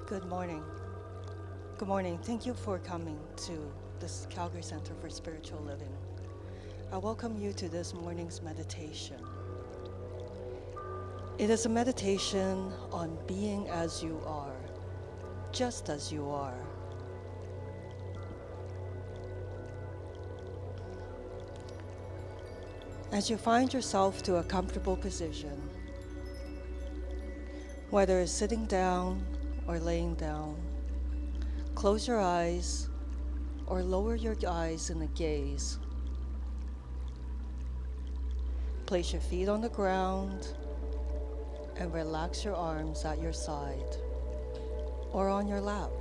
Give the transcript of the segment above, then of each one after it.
Good morning. Good morning. Thank you for coming to this Calgary Center for Spiritual Living. I welcome you to this morning's meditation. It is a meditation on being as you are, just as you are. As you find yourself to a comfortable position, whether it's sitting down or laying down, close your eyes or lower your eyes in a gaze. Place your feet on the ground and relax your arms at your side or on your lap.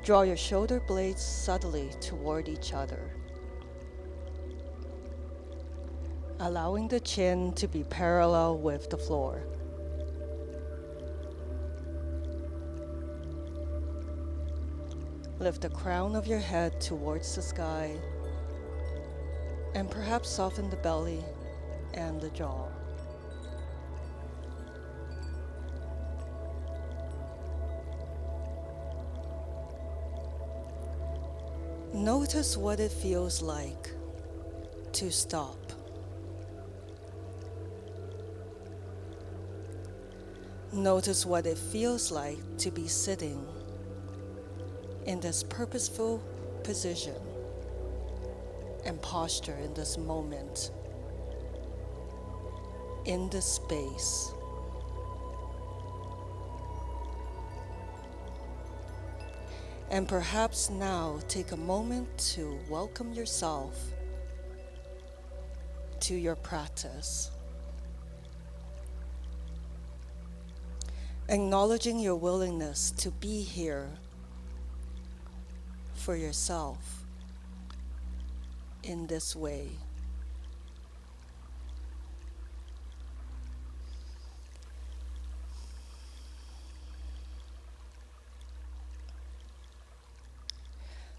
Draw your shoulder blades subtly toward each other, allowing the chin to be parallel with the floor. Lift the crown of your head towards the sky and perhaps soften the belly and the jaw. Notice what it feels like to stop. Notice what it feels like to be sitting in this purposeful position and posture in this moment, in this space. And perhaps now take a moment to welcome yourself to your practice. Acknowledging your willingness to be here for yourself in this way.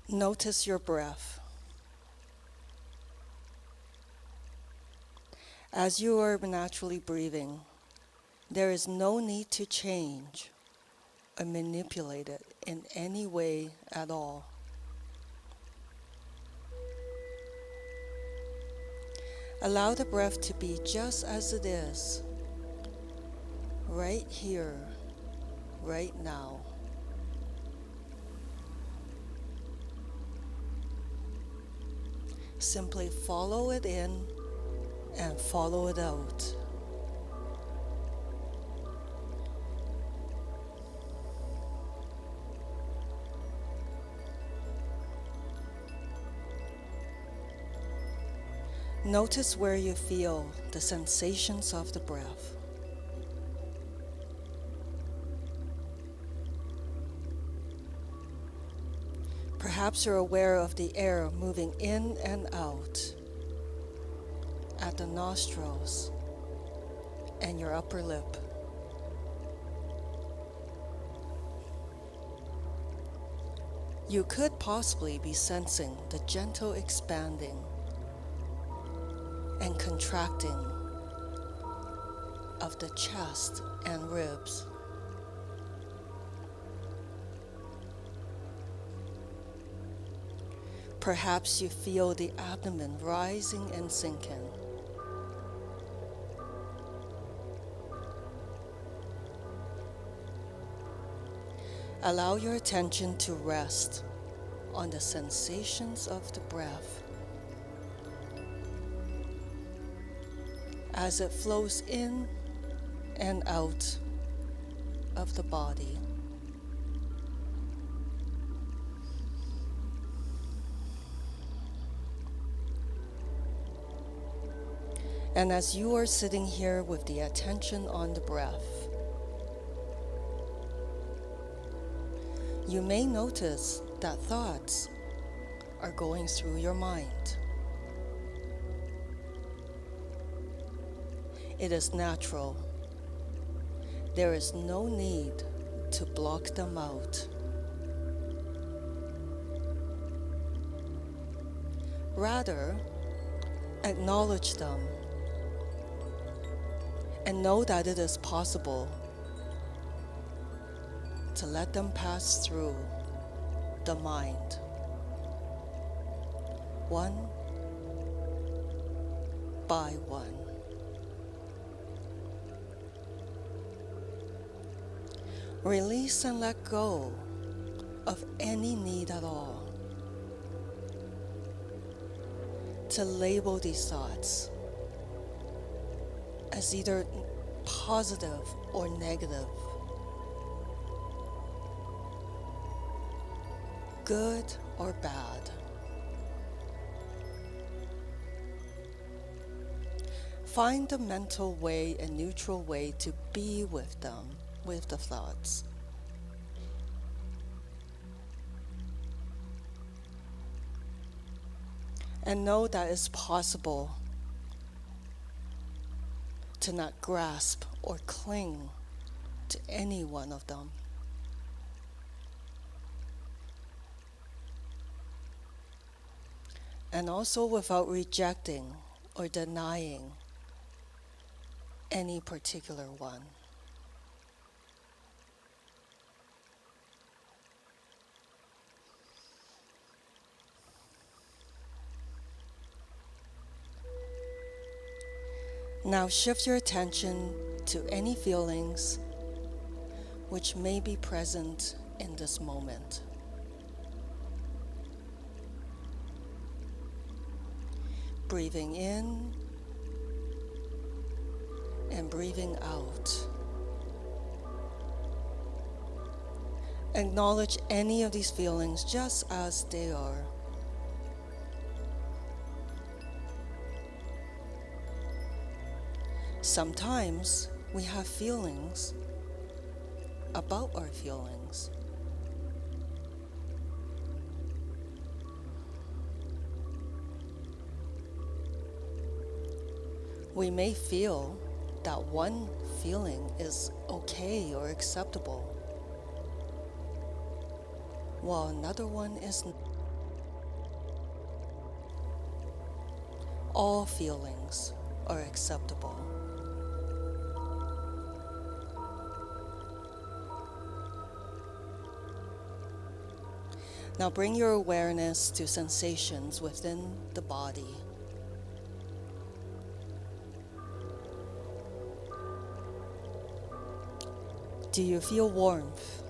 Notice your breath. As you are naturally breathing, there is no need to change or manipulate it in any way at all. Allow the breath to be just as it is, right here, right now. Simply follow it in and follow it out. Notice where you feel the sensations of the breath. Perhaps you're aware of the air moving in and out at the nostrils and your upper lip. You could possibly be sensing the gentle expanding and contracting of the chest and ribs. Perhaps you feel the abdomen rising and sinking. Allow your attention to rest on the sensations of the breath as it flows in and out of the body. And as you are sitting here with the attention on the breath, you may notice that thoughts are going through your mind. It is natural. There is no need to block them out. Rather, acknowledge them And know that it is possible to let them pass through the mind, one by one. Release and let go of any need at all to label these thoughts as either positive or negative, good or bad. Find a mental way, a neutral way to be with them, with the thoughts. And know that it's possible to not grasp or cling to any one of them. And also without rejecting or denying any particular one. Now shift your attention to any feelings which may be present in this moment. Breathing in and breathing out. Acknowledge any of these feelings just as they are. Sometimes we have feelings about our feelings. We may feel that one feeling is okay or acceptable, while another one is not. All feelings are acceptable. Now bring your awareness to sensations within the body. Do you feel warmth?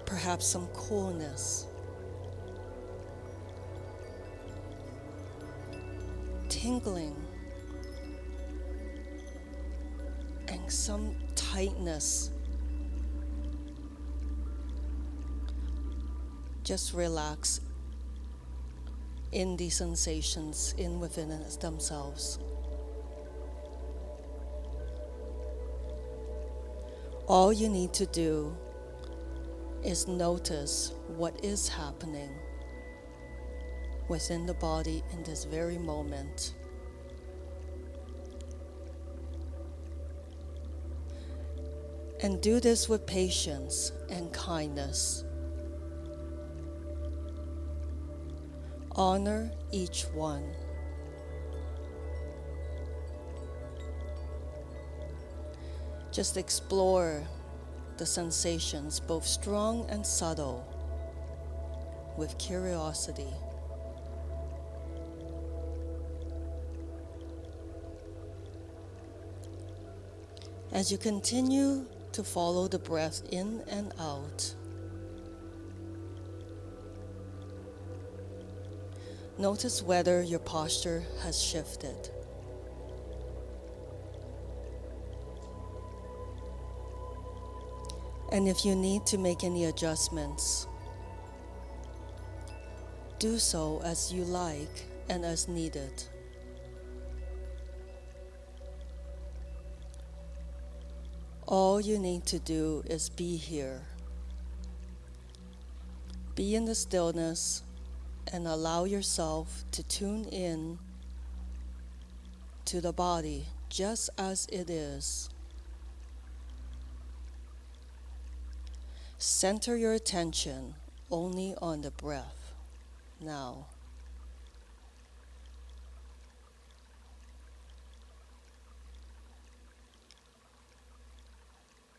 Perhaps some coolness? Tingling? And some tightness? Just relax in these sensations in within themselves. All you need to do is notice what is happening within the body in this very moment. And do this with patience and kindness. Honor each one. Just explore the sensations, both strong and subtle, with curiosity. As you continue to follow the breath in and out, notice whether your posture has shifted. And if you need to make any adjustments, do so as you like and as needed. All you need to do is be here. Be in the stillness and allow yourself to tune in to the body just as it is. Center your attention only on the breath now.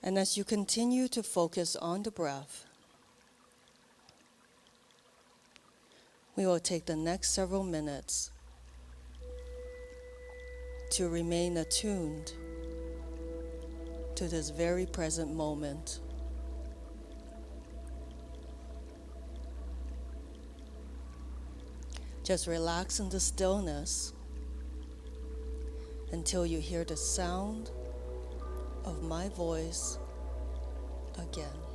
And as you continue to focus on the breath, we will take the next several minutes to remain attuned to this very present moment. Just relax in the stillness until you hear the sound of my voice again.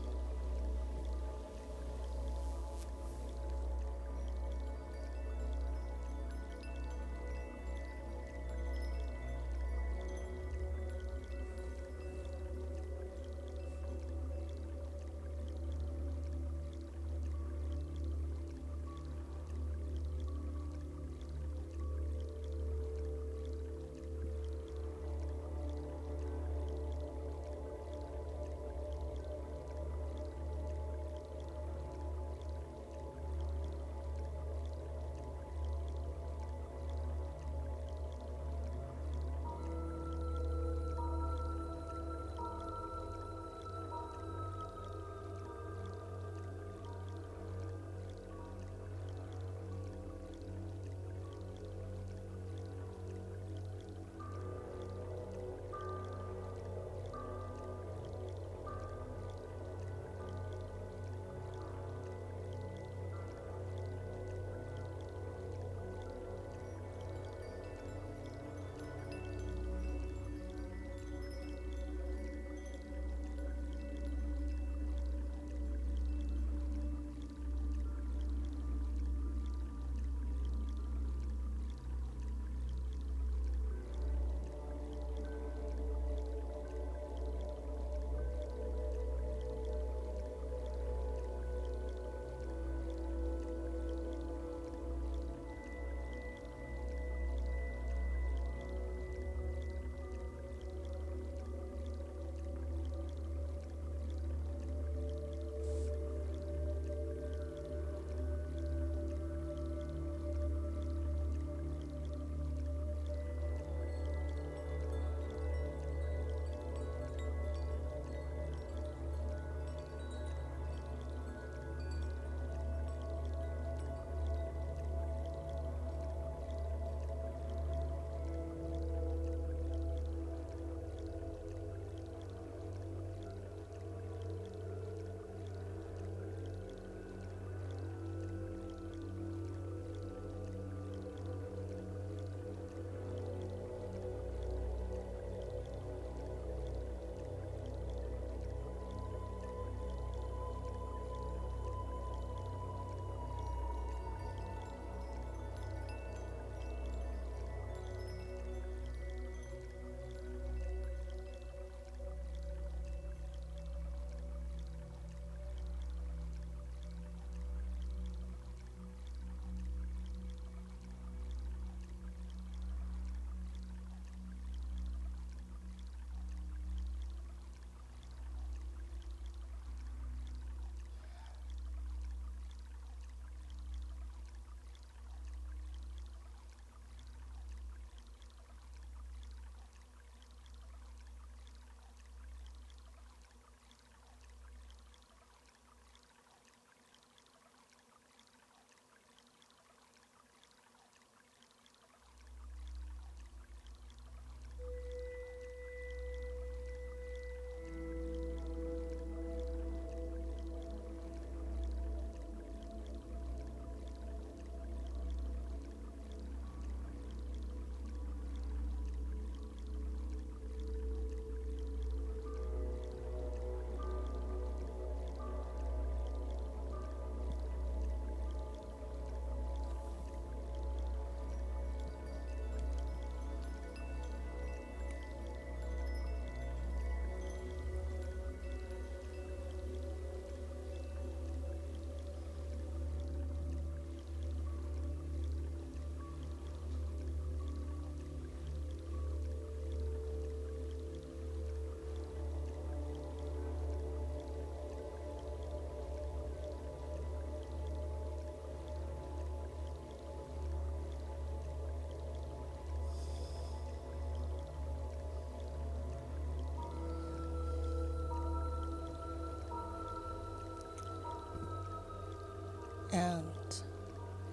And,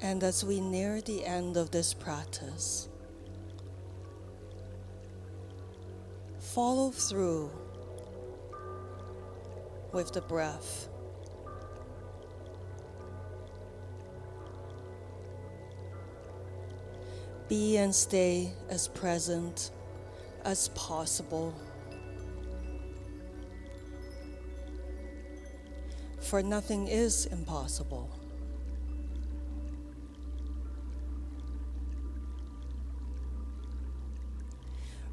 and as we near the end of this practice, follow through with the breath. Be and stay as present as possible. For nothing is impossible.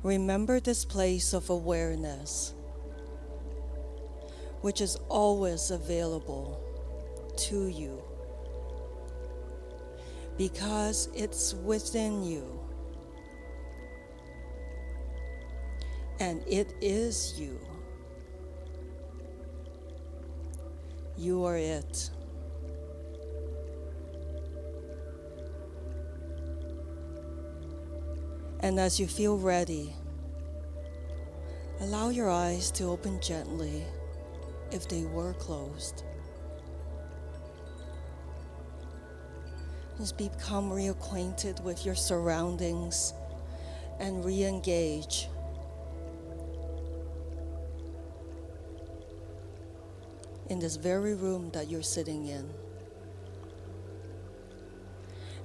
Remember this place of awareness, which is always available to you, because it's within you, and it is you. You are it. And as you feel ready, allow your eyes to open gently if they were closed. Just become reacquainted with your surroundings and re-engage in this very room that you're sitting in.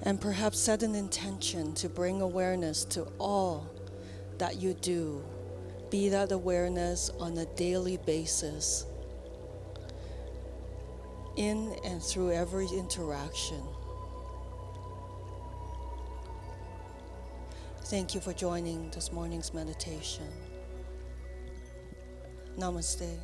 And perhaps set an intention to bring awareness to all that you do. Be that awareness on a daily basis, in and through every interaction. Thank you for joining this morning's meditation. Namaste.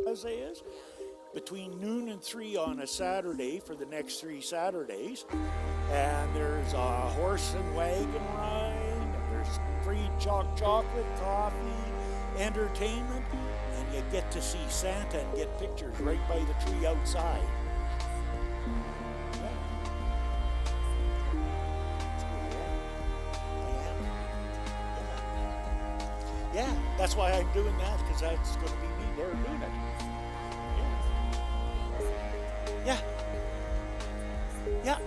is between noon and 3 on a Saturday for the next 3 Saturdays. And there's a horse and wagon ride, and there's free chocolate, coffee, entertainment, and you get to see Santa and get pictures right by the tree outside. Yeah, that's why I'm doing that, because that's going to be me there doing it. Yeah. Yeah.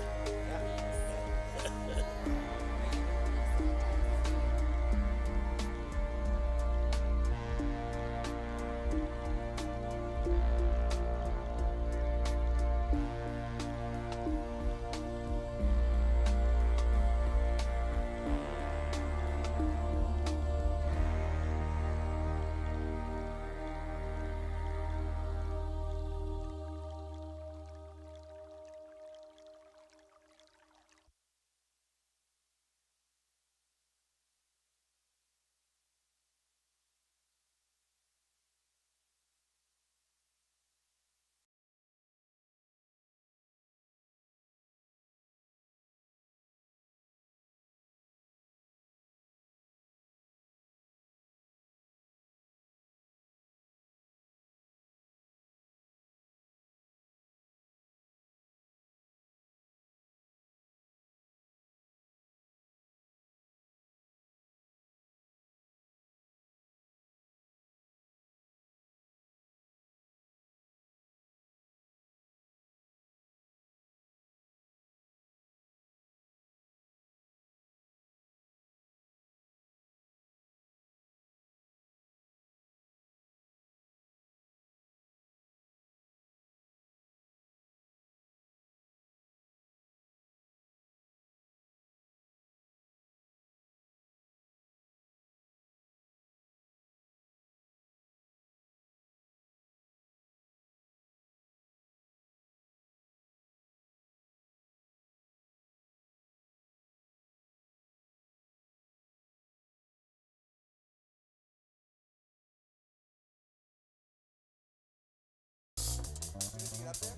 Get up there?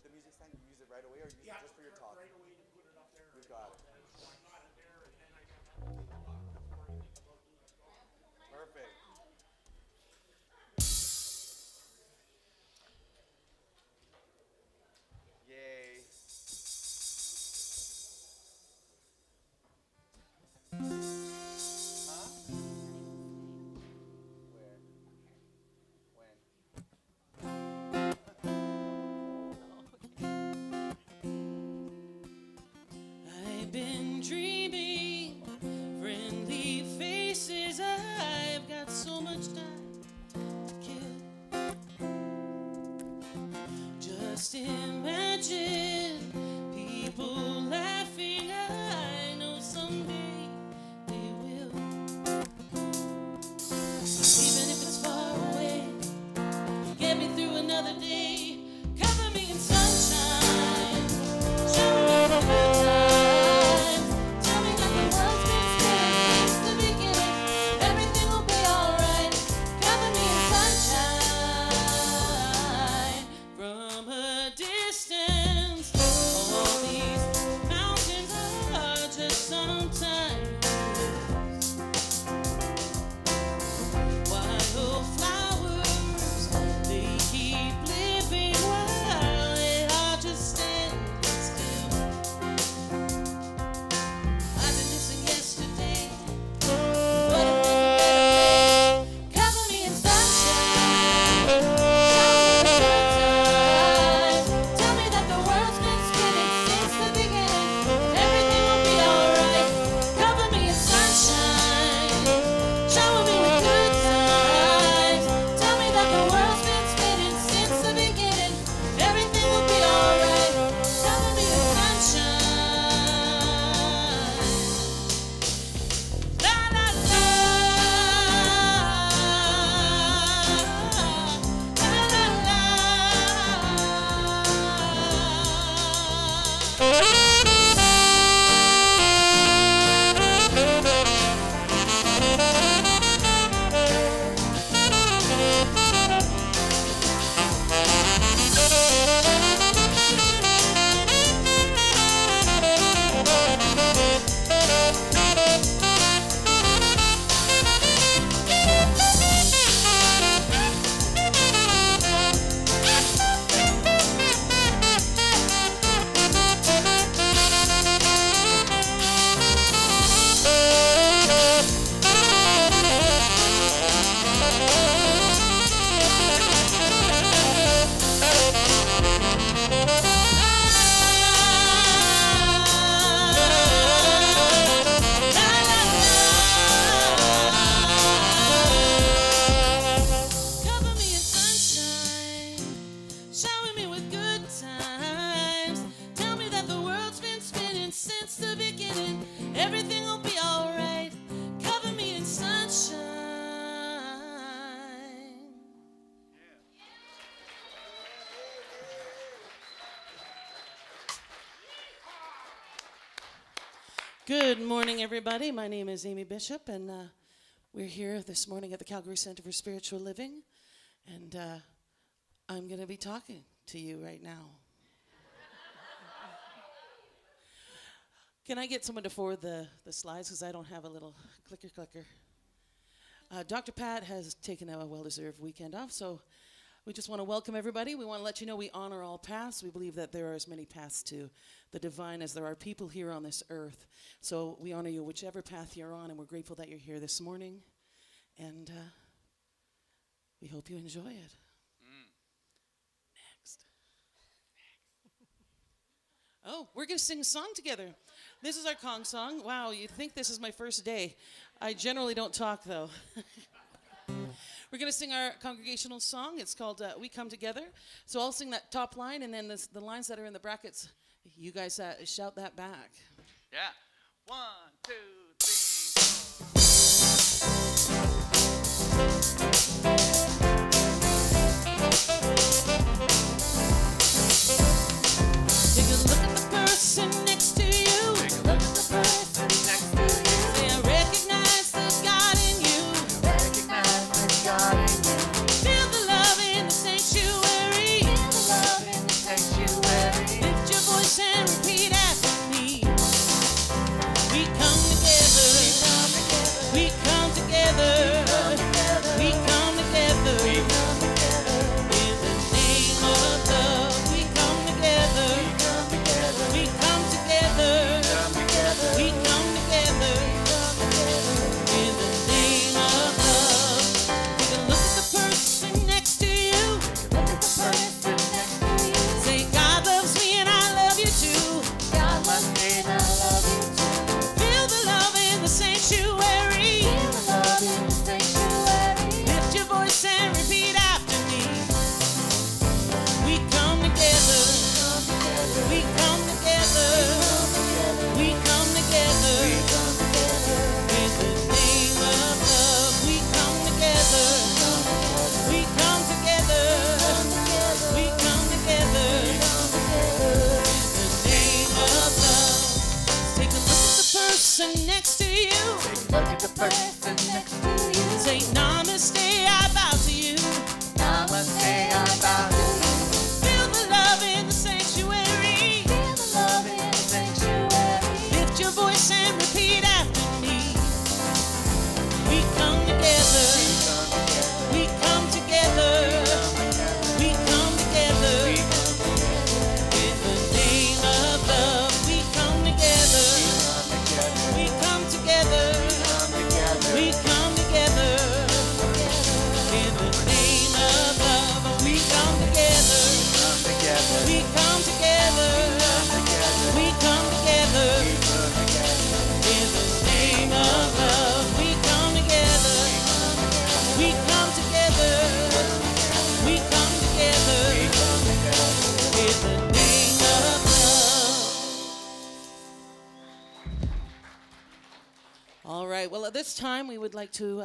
The music stand, you use it right away or use it just for your talk? Right away to put it up there. You got it. Perfect. Yay. Huh? Where? When? I've been dreaming, friendly faces. I've got so much time to kill. Just imagine people laughing. I know someday they will. Even if it's far away, get me through another day. Cover me in sunshine. Show me the good times. Tell me that the world's been spared since the beginning. Everything will be alright. Cover me in sunshine from a distance. Good morning, everybody. My name is Amy Bishop, and we're here this morning at the Calgary Center for Spiritual Living, and I'm going to be talking to you right now. Can I get someone to forward the slides, because I don't have a little clicker. Dr. Pat has taken a well-deserved weekend off, so we just want to welcome everybody. We want to let you know we honor all paths. We believe that there are as many paths to the divine as there are people here on this earth. So we honor you whichever path you're on, and we're grateful that you're here this morning. And we hope you enjoy it. Next. Oh, we're going to sing a song together. This is our Kong song. Wow, you'd think this is my first day. I generally don't talk, though. We're going to sing our congregational song. It's called We Come Together. So I'll sing that top line, and then the lines that are in the brackets, you guys shout that back. Yeah. 1, 2, 3, 4. Take a look at the person next to you. Take a look at the person next to you. Say, I recognize the God in you. Recognize the God in you. Feel the love in the sanctuary. Feel the love in the sanctuary. Lift your voice and repeat after me. We come together. We come together. We come together. We come together. In the name of love, we come together. We come together. We come together. Come together. We come together. In the name of love. Take a look at the person next to you. Look at the person next to you. Say, God loves me and I love you too. God loves me and I love you too. Feel the love in the sanctuary. Feel the love in the sanctuary. Lift your voice and repeat after me. We come together. We come together. We come together. In the name of love, we come together. We come together. We come together. In the name of love. Take a look at the person next to you. Look at the person next to you. Say, Namaste, I bow to you. Namaste, I bow to you. Feel the love in the sanctuary. Feel the love in the sanctuary. Lift your voice and repeat after me. We come together. We come together. We come together. In the name of love, we come together. We come together. We come together. In the name of love, we come together. We come together. We come together. In the name of love, we come together. We come together. We come together. In the name of love. All right. Well, at this time, we would like to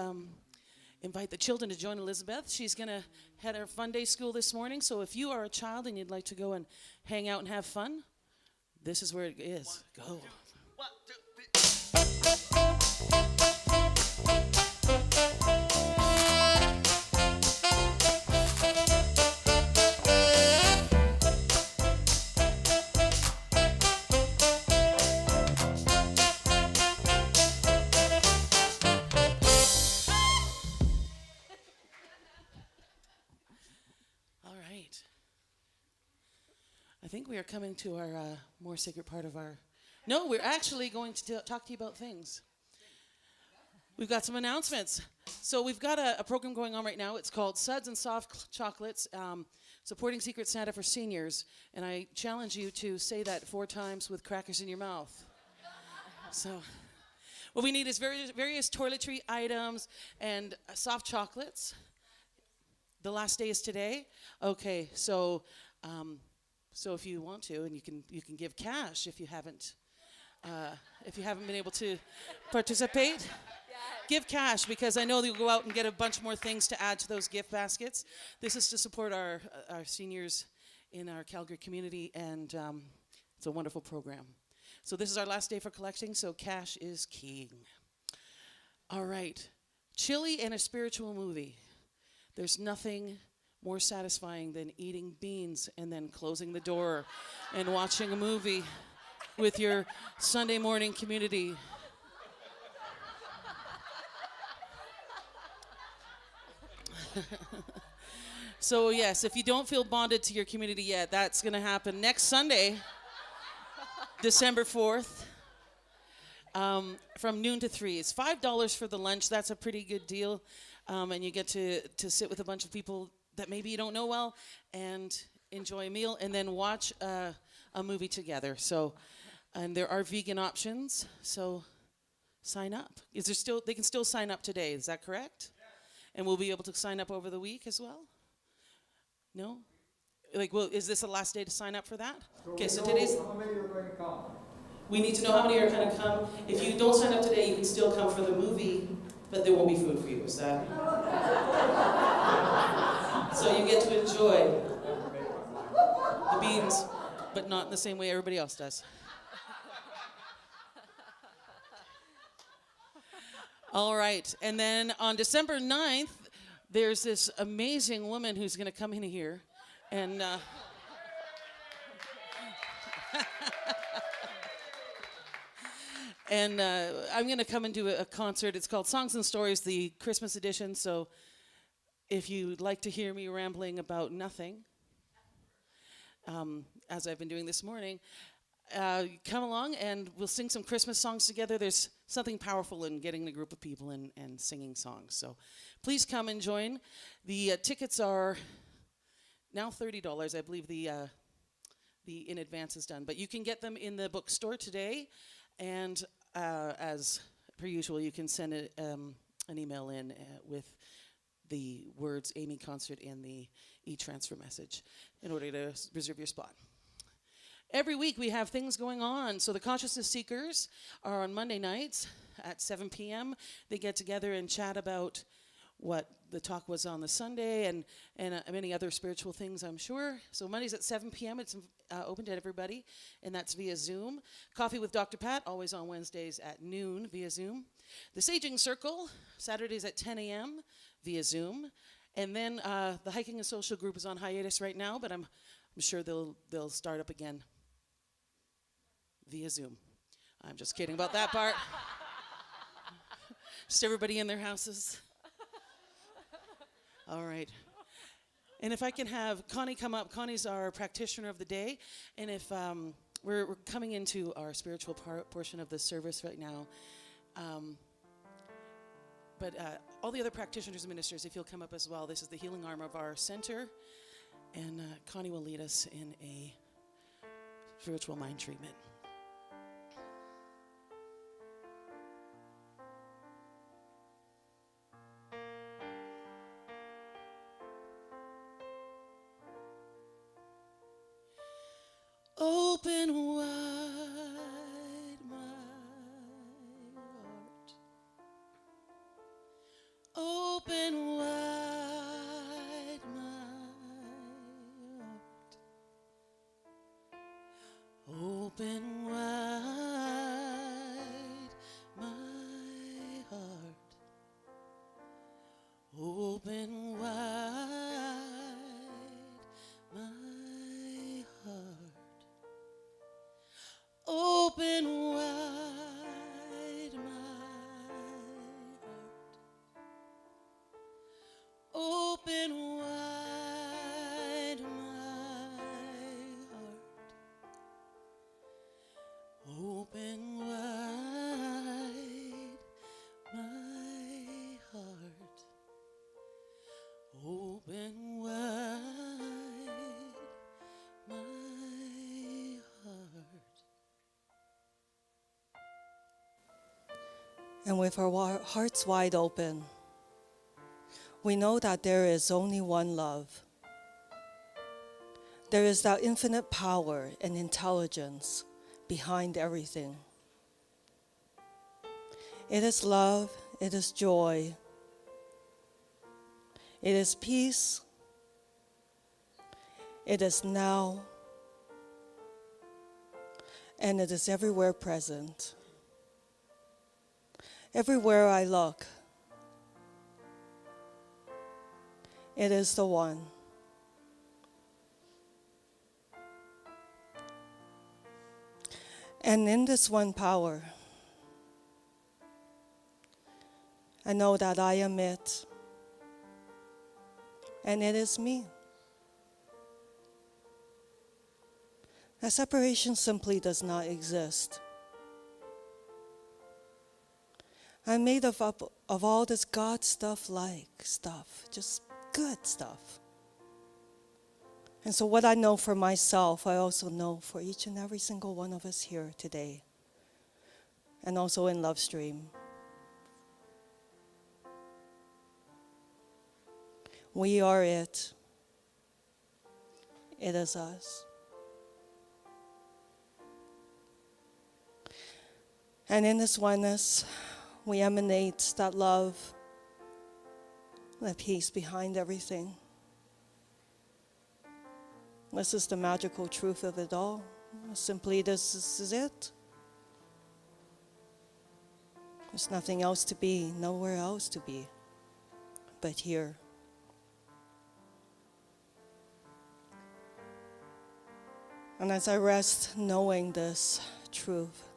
invite the children to join Elizabeth. She's going to head our Funday school this morning. So if you are a child and you'd like to go and hang out and have fun, this is where it is. Go. 1, 2, 3. All right. I think we are coming to our more sacred part of our... No, we're actually going to talk to you about things. We've got some announcements. So we've got a program going on right now. It's called Suds and Soft Chocolates, supporting Secret Santa for seniors. And I challenge you to say that 4 times with crackers in your mouth. So what we need is various toiletry items and soft chocolates. The last day is today. Okay, so if you want to, and you can give cash if you haven't been able to participate. Give cash, because I know that you'll go out and get a bunch more things to add to those gift baskets. This is to support our seniors in our Calgary community, and it's a wonderful program. So this is our last day for collecting, so cash is king. All right. Chili and a spiritual movie. There's nothing more satisfying than eating beans and then closing the door and watching a movie with your Sunday morning community. So yes, if you don't feel bonded to your community yet, that's going to happen next Sunday, December 4th, from noon to 3. It's $5 for the lunch. That's a pretty good deal. And you get to sit with a bunch of people that maybe you don't know well and enjoy a meal and then watch a movie together. So, and there are vegan options, so sign up. Is there still, they can still sign up today, is that correct? And we'll be able to sign up over the week as well? No? Like, well, is this the last day to sign up for that? Okay, so today's... How many are going to come? We need to know how many are going to come. If you don't sign up today, you can still come for the movie, but there won't be food for you, is that? So you get to enjoy the beans, but not in the same way everybody else does. All right, and then on December 9th, there's this amazing woman who's going to come in here, and and I'm going to come and do a concert. It's called Songs and Stories, the Christmas edition. So if you'd like to hear me rambling about nothing, as I've been doing this morning, come along and we'll sing some Christmas songs together. There's something powerful in getting a group of people and singing songs. So please come and join. The tickets are now $30. I believe the in advance is done. But you can get them in the bookstore today. And as per usual, you can send an email in with the words Amy Concert and the e-transfer message in order to reserve your spot. Every week we have things going on. So the Consciousness Seekers are on Monday nights at 7 p.m. They get together and chat about what the talk was on the Sunday and many other spiritual things, I'm sure. So Mondays at 7 p.m. It's open to everybody, and that's via Zoom. Coffee with Dr. Pat, always on Wednesdays at noon via Zoom. The Saging Circle, Saturdays at 10 a.m. via Zoom. And then the Hiking and Social Group is on hiatus right now, but I'm sure they'll start up again via Zoom. I'm just kidding about that part. Just everybody in their houses. All right. And if I can have Connie come up. Connie's our practitioner of the day. And if we're coming into our spiritual portion of the service right now. But all the other practitioners and ministers, if you'll come up as well. This is the healing arm of our center. And Connie will lead us in a spiritual mind treatment. Open wide my heart. Open wide my heart. Open wide my heart. Open wide my heart. Open wide my heart. Open wide my heart. Open wide my heart. Open wide my heart. And with our hearts wide open, we know that there is only one love. There is that infinite power and intelligence behind everything. It is love, it is joy, it is peace, it is now, and it is everywhere present. Everywhere I look, it is the one. And in this one power, I know that I am it, and it is me. That separation simply does not exist. I'm made of all this God stuff, just good stuff. And so what I know for myself, I also know for each and every single one of us here today, and also in Love Stream. We are it. It is us. And in this oneness, we emanate that love, that peace behind everything. This is the magical truth of it all. Simply, this is it. There's nothing else to be, nowhere else to be, but here. And as I rest knowing this truth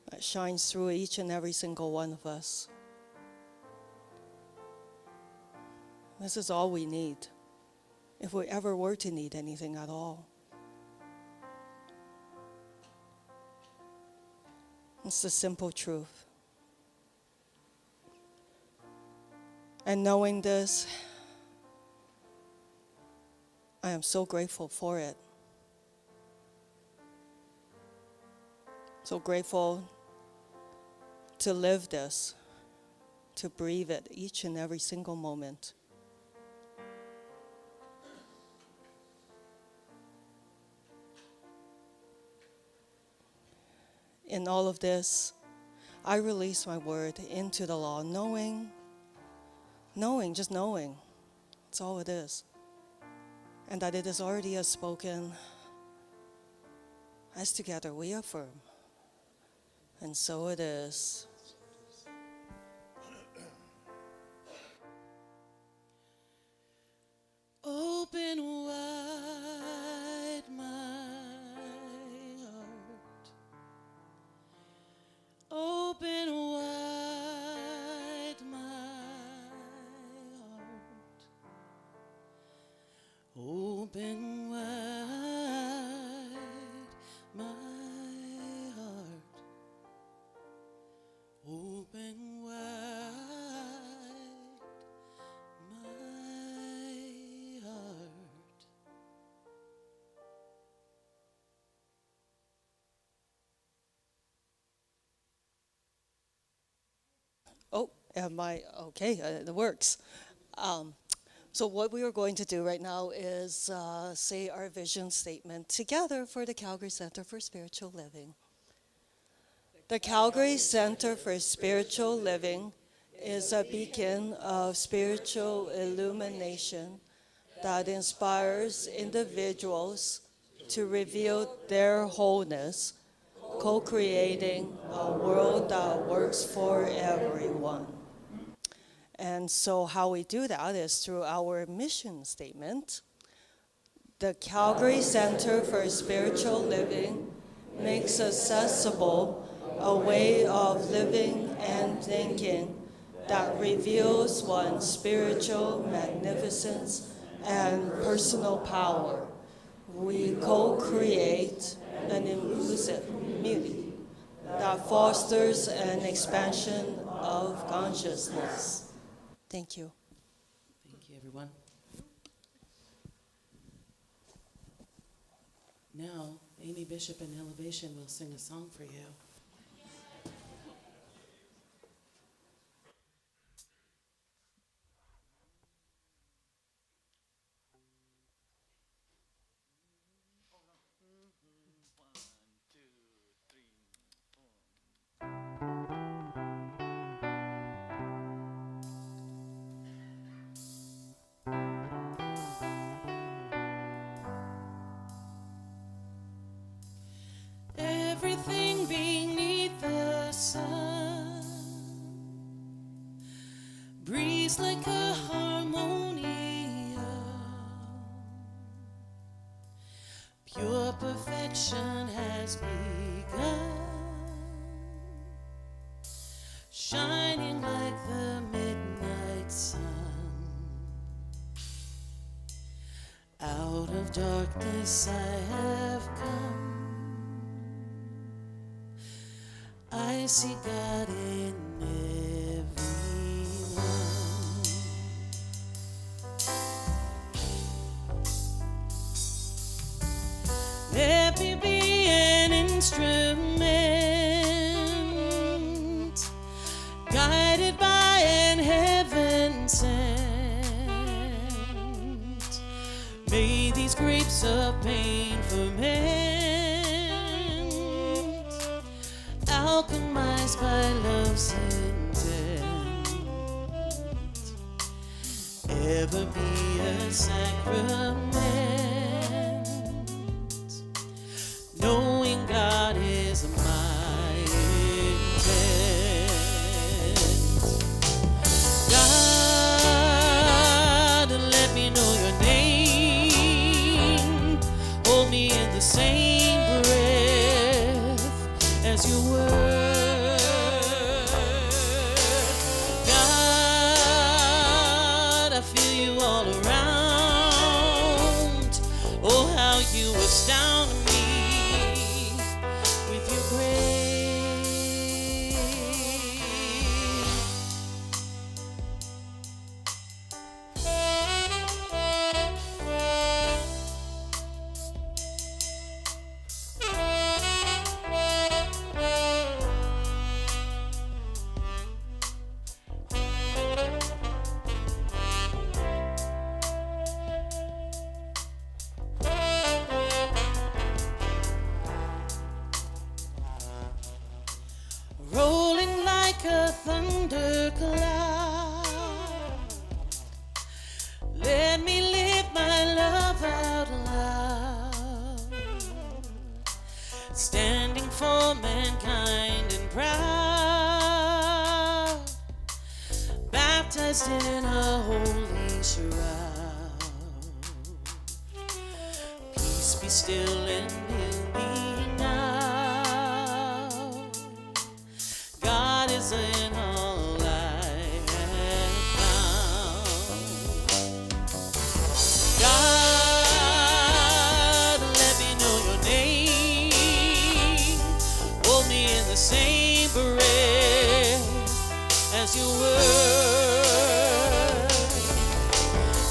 that shines through each and every single one of us, this is all we need, if we ever were to need anything at all. It's the simple truth. And knowing this, I am so grateful for it. So grateful to live this, to breathe it each and every single moment. In all of this, I release my word into the law, knowing, just knowing. That's all it is. And that it is already as spoken, as together we affirm. And so it is. Open wide my heart. Open wide my heart. Open wide my heart. Open wide my heart. Oh, am I okay? It works. So what we are going to do right now is say our vision statement together for the Calgary Center for Spiritual Living. The Calgary Center for Spiritual Living is a beacon of spiritual illumination that inspires individuals to reveal their wholeness, co-creating a world that works for everyone. And so how we do that is through our mission statement. The Calgary Center for Spiritual Living makes accessible a way of living and thinking that reveals one's spiritual magnificence and personal power. We co-create an inclusive community that fosters an expansion of consciousness. Thank you. Thank you, everyone. Now, Amy Bishop in Elevation will sing a song for you. Peace like a harmonia. Pure perfection has begun, shining like the midnight sun. Out of darkness I have come. I see God in everyone. Let me be an instrument, guided by an heaven sent. May these grapes of pain ferment, alchemized by love's intent, ever be a sacrament, knowing God is my intent. God, let me know your name. Hold me in the same breath as your word. God, I feel you all around. Oh, how you astound me with your grace. Rolling like a thundercloud, let me live my love out loud, standing for mankind and proud, baptized in a holy shroud. Peace be still and heal me now. God is in all I have found. God, let me know your name. Hold me in the same breath as your word.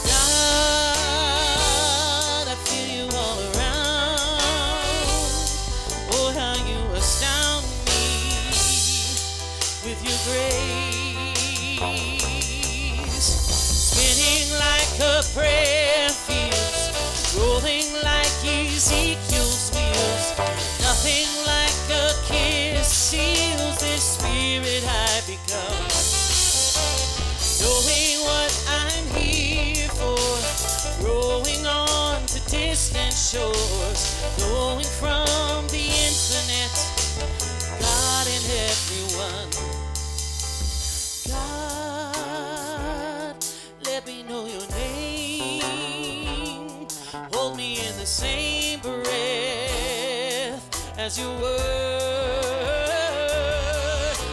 God, I feel you all around. Oh, how you astound me with your grace, spinning like a prayer fields, rolling like Ezekiel's wheels. Nothing like a kiss seals this spirit I become. Knowing what I'm here for, rowing on to distant shores, going from the infinite, God in everyone. God, let me know your name. Hold me in the same breath as your word.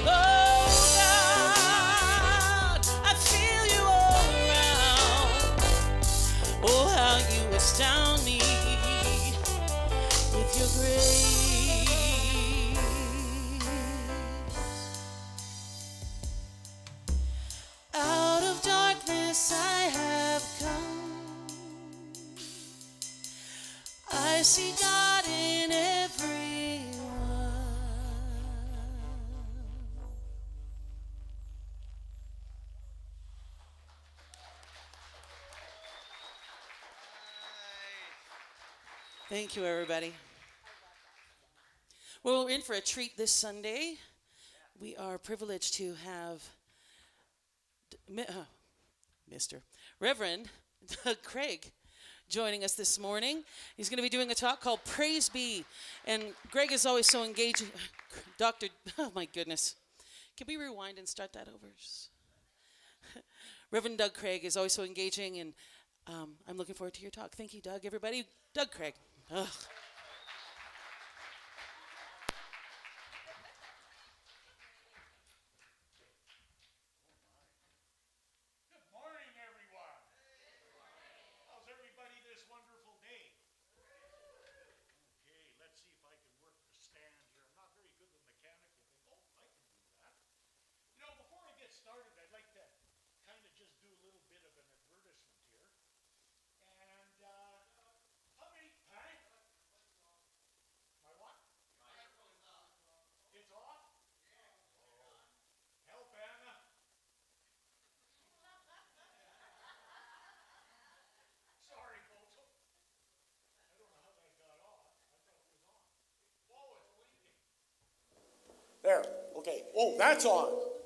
Oh, God, I feel you all around. Oh, how you astound me with your grace. Out of darkness I have come. I see God in everyone. Thank you, everybody. Well, we're in for a treat this Sunday. We are privileged to have Mr. Reverend Craig joining us this morning. He's going to be doing a talk called Praise Be. And Greg is always so engaging. Dr. Oh, my goodness. Can we rewind and start that over? Reverend Doug Craig is always so engaging, and I'm looking forward to your talk. Thank you, Doug. Everybody, Doug Craig. Ugh. Good morning, everyone. How's everybody this wonderful day? Okay, let's see if I can work the stand here. I'm not very good with mechanical things. Oh, I can do that. You know, before I get started, I'd like to kind of just do a little bit of an advertisement here. And, how many, huh? My what? It's off? Oh, help, Anna. Sorry, folks. I don't know how that got off. I thought it was on. Whoa, it's blinking. There, okay. Oh, that's on.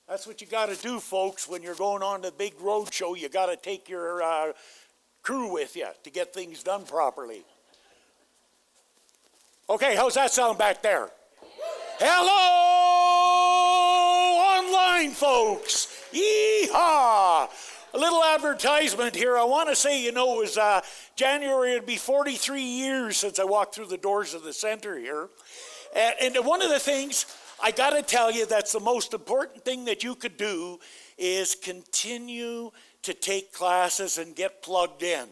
That's what you got to do, folks, when you're going on the big road show. You got to take your crew with you to get things done properly. Okay, how's that sound back there? Hello, online folks. Yeehaw! A little advertisement here. I want to say, you know, it was January, it'd be 43 years since I walked through the doors of the center here. And one of the things I got to tell you that's the most important thing that you could do is continue to take classes and get plugged in.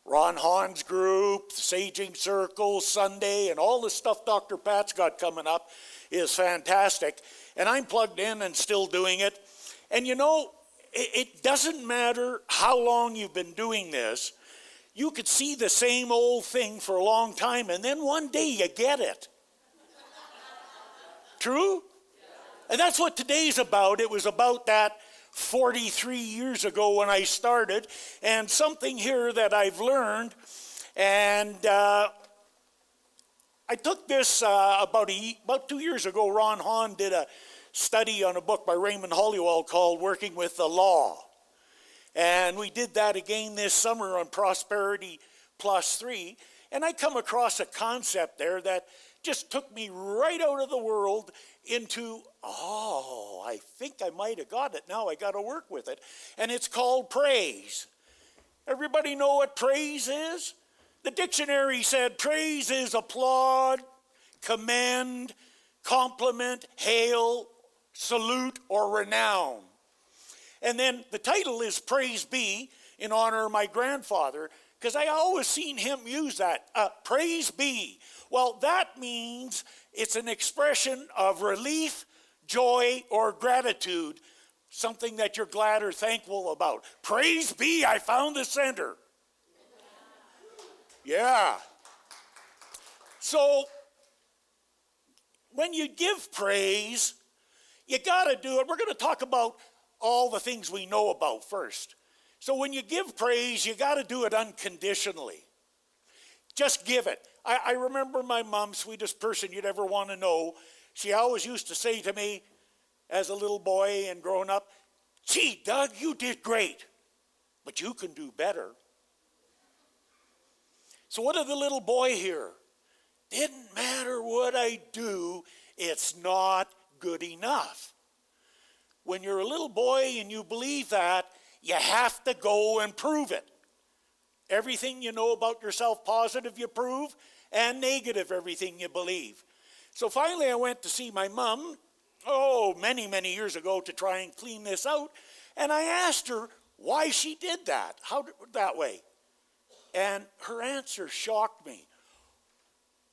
Ron Hahn's group, Saging Circle, Sunday, and all the stuff Dr. Pat's got coming up is fantastic. And I'm plugged in and still doing it. And you know, it doesn't matter how long you've been doing this. You could see the same old thing for a long time, and then one day you get it. True? And that's what today's about. It was about that 43 years ago when I started, and something here that I've learned, and I took this about 2 years ago. Ron Hahn did a study on a book by Raymond Hollywell called Working with the Law, and we did that again this summer on Prosperity Plus 3, and I come across a concept there that just took me right out of the world into, oh, I think I might have got it. Now I got to work with it. And it's called praise. Everybody know what praise is? The dictionary said praise is applaud, commend, compliment, hail, salute, or renown. And then the title is Praise Be, in honor of my grandfather, because I always seen him use that, praise be. Well, that means it's an expression of relief, joy, or gratitude, something that you're glad or thankful about. Praise be, I found the center. Yeah. So, when you give praise, you got to do it. We're going to talk about all the things we know about first. So when you give praise, you got to do it unconditionally. Just give it. I remember my mom, sweetest person you'd ever want to know, she always used to say to me as a little boy and growing up, gee, Doug, you did great, but you can do better. So what did the little boy hear? Didn't matter what I do, it's not good enough. When you're a little boy and you believe that, you have to go and prove it. Everything you know about yourself, positive you prove, and negative, everything you believe. So finally I went to see my mom, many, many years ago to try and clean this out. And I asked her why she did that, that way. And her answer shocked me.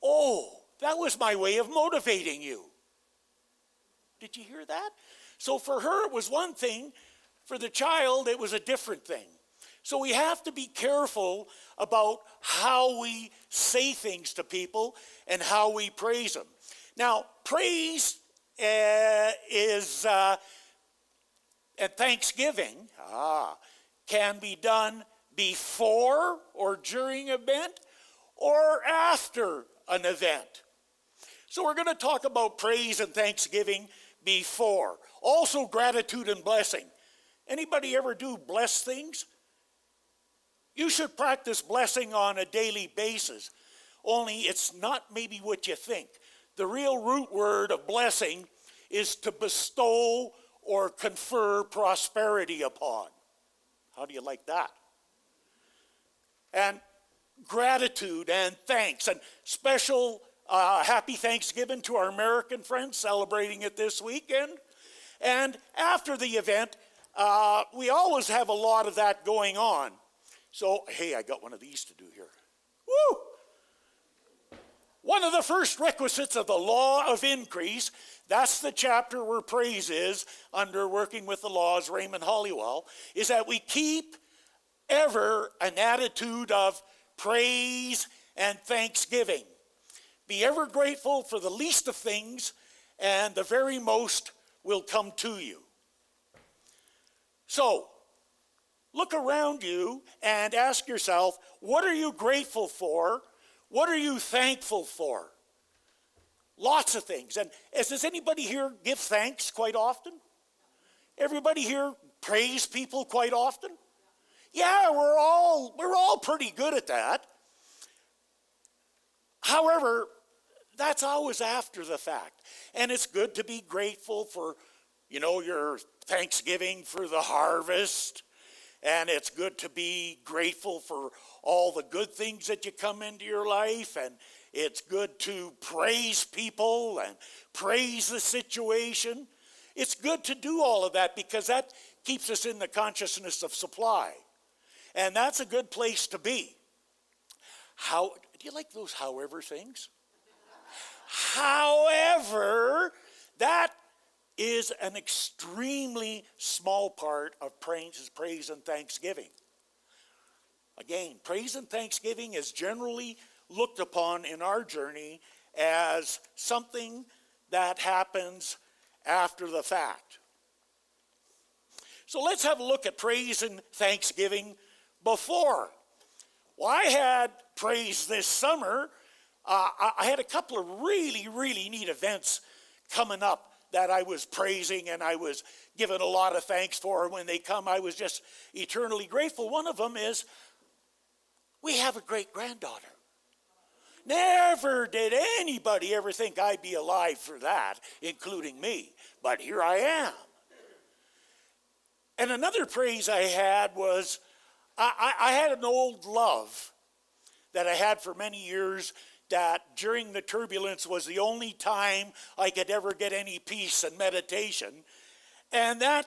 Oh, that was my way of motivating you. Did you hear that? So for her it was one thing, for the child it was a different thing. So we have to be careful about how we say things to people and how we praise them. Now, praise is and thanksgiving can be done before or during an event or after an event. So we're going to talk about praise and thanksgiving before. Also gratitude and blessing. Anybody ever do bless things? You should practice blessing on a daily basis, only it's not maybe what you think. the real root word of blessing is to bestow or confer prosperity upon. How do you like that? And gratitude and thanks, and special happy Thanksgiving to our American friends celebrating it this weekend. And after the event, we always have a lot of that going on. So, hey, I got one of these to do here. Woo! One of the first requisites of the law of increase, that's the chapter where praise is under Working with the Laws, Raymond Hollywell, is that we keep ever an attitude of praise and thanksgiving. Be ever grateful for the least of things, and the very most will come to you. So, look around you and ask yourself, what are you grateful for? What are you thankful for? Lots of things. And does anybody here give thanks quite often? Everybody here praise people quite often? Yeah, we're all pretty good at that. However, that's always after the fact. And it's good to be grateful for, your Thanksgiving for the harvest. And it's good to be grateful for all the good things that you come into your life. And it's good to praise people and praise the situation. It's good to do all of that because that keeps us in the consciousness of supply. And that's a good place to be. Do you like those however things? However, that is an extremely small part of praise and thanksgiving. Again, praise and thanksgiving is generally looked upon in our journey as something that happens after the fact. So let's have a look at praise and thanksgiving before. Well, I had praise this summer. I had a couple of really, really neat events coming up that I was praising and I was giving a lot of thanks for. And when they come, I was just eternally grateful. One of them is we have a great granddaughter. Never did anybody ever think I'd be alive for that, including me. But here I am. And another praise I had was I had an old love that I had for many years that during the turbulence was the only time I could ever get any peace and meditation. And that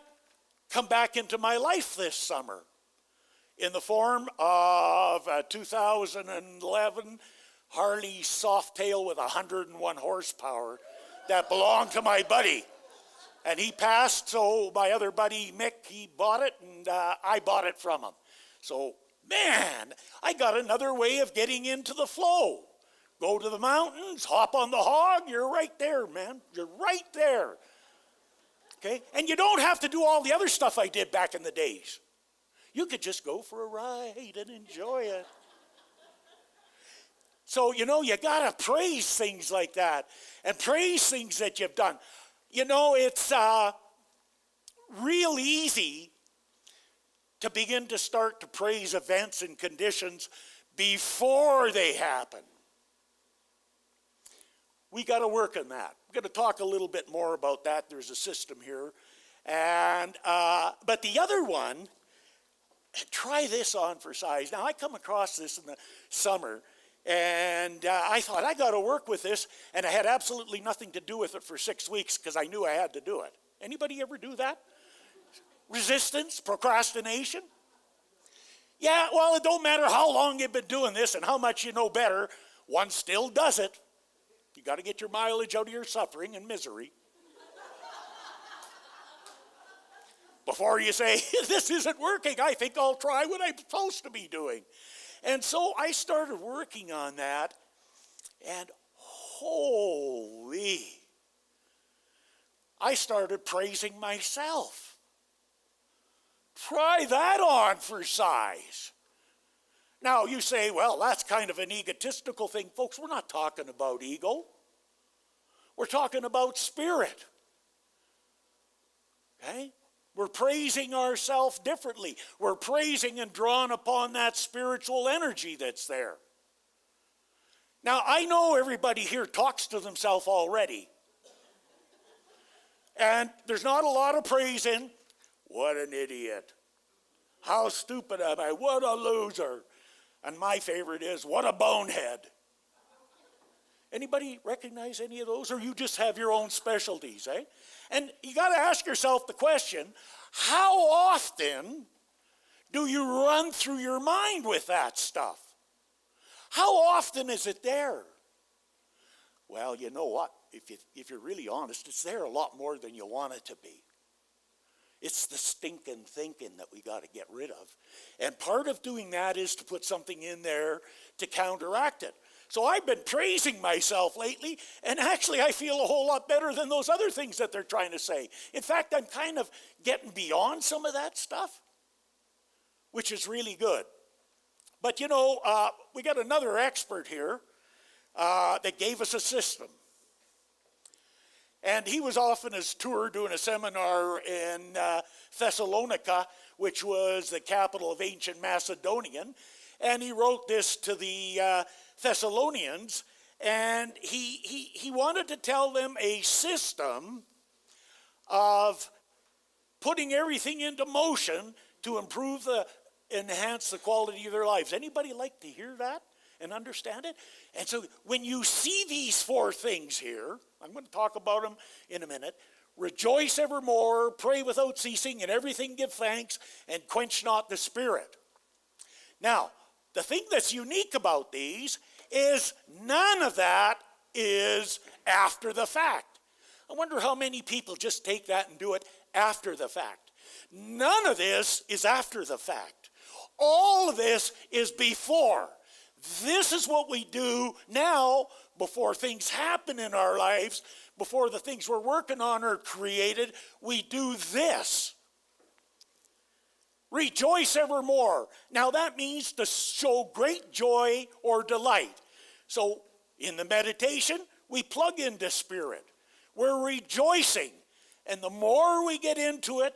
come back into my life this summer in the form of a 2011 Harley Softail with 101 horsepower that belonged to my buddy. And he passed, so my other buddy Mick, he bought it, and I bought it from him. So, man, I got another way of getting into the flow. Go to the mountains, hop on the hog, you're right there, man. You're right there. Okay? And you don't have to do all the other stuff I did back in the days. You could just go for a ride and enjoy it. So, you got to praise things like that and praise things that you've done. It's real easy to begin to start to praise events and conditions before they happen. We got to work on that. We're going to talk a little bit more about that. There's a system here. But the other one, try this on for size. Now, I come across this in the summer, and I thought, I got to work with this, and I had absolutely nothing to do with it for 6 weeks because I knew I had to do it. Anybody ever do that? Resistance, procrastination? Yeah, well, it don't matter how long you've been doing this and how much you know better, one still does it. You got to get your mileage out of your suffering and misery before you say, this isn't working. I think I'll try what I'm supposed to be doing. And so I started working on that, and holy, I started praising myself. Try that on for size. Now, you say, well, that's kind of an egotistical thing. Folks, we're not talking about ego. We're talking about spirit. Okay? We're praising ourselves differently. We're praising and drawing upon that spiritual energy that's there. Now, I know everybody here talks to themselves already. And there's not a lot of praise in, what an idiot. How stupid am I? What a loser. And my favorite is, what a bonehead. Anybody recognize any of those? Or you just have your own specialties, eh? And you got to ask yourself the question, how often do you run through your mind with that stuff? How often is it there? Well, you know what? If you're really honest, it's there a lot more than you want it to be. It's the stinking thinking that we got to get rid of. And part of doing that is to put something in there to counteract it. So I've been praising myself lately, and actually I feel a whole lot better than those other things that they're trying to say. In fact, I'm kind of getting beyond some of that stuff, which is really good. But you know, we got another expert here that gave us a system. And he was off on his tour doing a seminar in Thessalonica, which was the capital of ancient Macedonian. And he wrote this to the Thessalonians, and he wanted to tell them a system of putting everything into motion to enhance the quality of their lives. Anybody like to hear that and understand it? And so when you see these four things here, I'm going to talk about them in a minute. Rejoice evermore, pray without ceasing, and everything give thanks, and quench not the spirit. Now, the thing that's unique about these is none of that is after the fact. I wonder how many people just take that and do it after the fact. None of this is after the fact. All of this is before. This is what we do now before things happen in our lives, before the things we're working on are created. We do this. Rejoice evermore. Now that means to show great joy or delight. So in the meditation, we plug into spirit. We're rejoicing. And the more we get into it,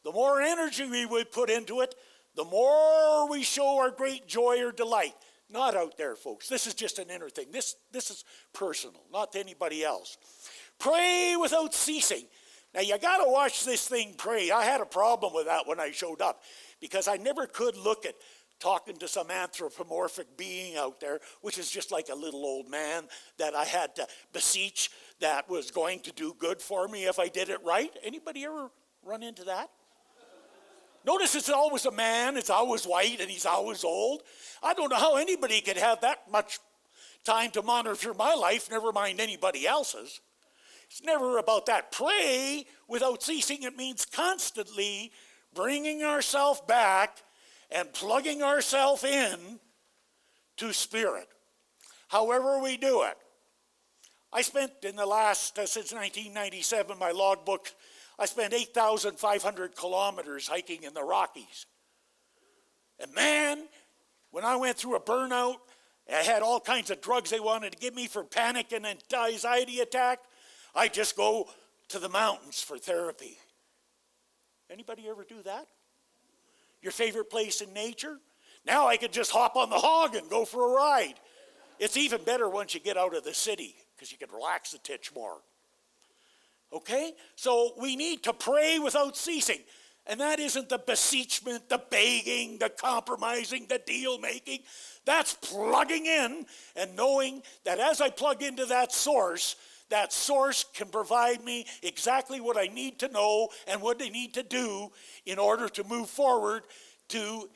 the more energy we would put into it, the more we show our great joy or delight. Not out there, folks. This is just an inner thing. This is personal, not to anybody else. Pray without ceasing. Now, you got to watch this thing pray. I had a problem with that when I showed up because I never could look at talking to some anthropomorphic being out there, which is just like a little old man that I had to beseech that was going to do good for me if I did it right. Anybody ever run into that? Notice it's always a man, it's always white, and he's always old. I don't know how anybody could have that much time to monitor my life, never mind anybody else's. It's never about that. Pray without ceasing. It means constantly bringing ourselves back and plugging ourselves in to spirit. However we do it. I spent in the last, since 1997, my logbook, I spent 8,500 kilometers hiking in the Rockies. And man, when I went through a burnout, I had all kinds of drugs they wanted to give me for panic and anxiety attack. I just go to the mountains for therapy. Anybody ever do that? Your favorite place in nature? Now I could just hop on the hog and go for a ride. It's even better once you get out of the city because you can relax a titch more. Okay? So we need to pray without ceasing. And that isn't the beseechment, the begging, the compromising, the deal making. That's plugging in and knowing that as I plug into that source can provide me exactly what I need to know and what I need to do in order to move forward to